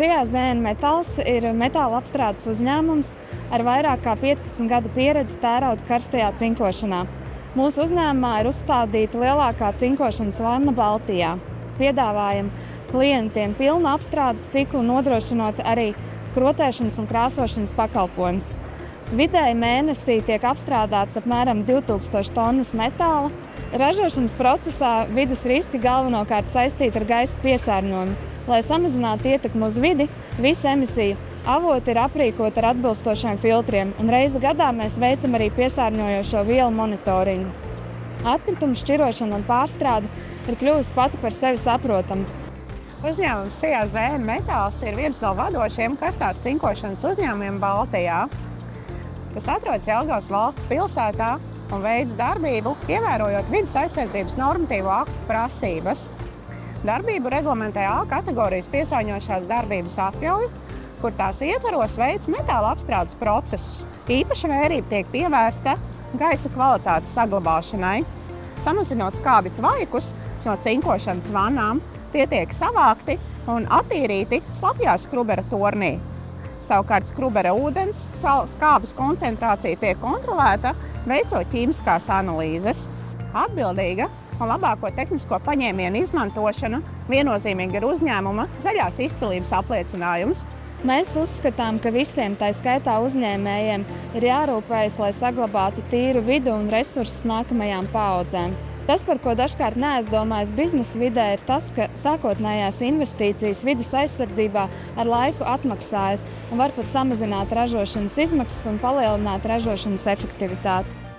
CAZN Metāls ir metāla apstrādes uzņēmums ar vairāk kā 15 gadu pieredzi tērauda karstajā cinkošanā. Mūsu uzņēmumā ir uzstādīta lielākā cinkošanas vanna Baltijā. Piedāvājam klientiem pilnu apstrādes ciklu, nodrošinot arī skrotēšanas un krāsošanas pakalpojumus. Vidēji mēnesī tiek apstrādāts apmēram 2000 tonnas metāla. Ražošanas procesā vides riski galvenokārt saistīti ar gaisa piesārņojumu. Lai samazinātu ietekmi uz vidi, visi emisiju avoti ir aprīkoti ar atbilstošiem filtriem, un reizi gadā mēs veicam arī piesārņojošo vielu monitoringu. Atkritumu šķirošana un pārstrāde ir kļuvusi pati par sevi saprotama. Uzņēmums CAZN Metāls ir viens no vadošiem karstās cinkošanas uzņēmumiem Baltijā, kas atrodas Jelgavas valsts pilsētā un veids darbību, ievērojot vides aizsardzības normatīvo aktu prasības. Darbību reglamentē A kategorijas piesārņojošās darbības atļauju, kur tās ietvaros veids metāla apstrādes procesus. Īpaša vērība tiek pievērsta gaisa kvalitātes saglabāšanai. Samazinot skābju tvaikus no cinkošanas vannām, tie tiek savākti un attīrīti slapjā skrubera tornī. Savukārt skrubera ūdens skābes koncentrācija tiek kontrolēta, veicot ķīmiskās analīzes. Atbildīga un labāko tehnisko paņēmienu izmantošana viennozīmīgi ir uzņēmuma zaļās izcilības apliecinājums. Mēs uzskatām, ka visiem, tā skaitā uzņēmējiem, ir jārūpējas, lai saglabātu tīru vidu un resursus nākamajām paaudzēm. Tas, par ko dažkārt neaizdomājas biznesa vidē, ir tas, ka sākotnējās investīcijas vides aizsardzībā ar laiku atmaksājas un var pat samazināt ražošanas izmaksas un palielināt ražošanas efektivitāti.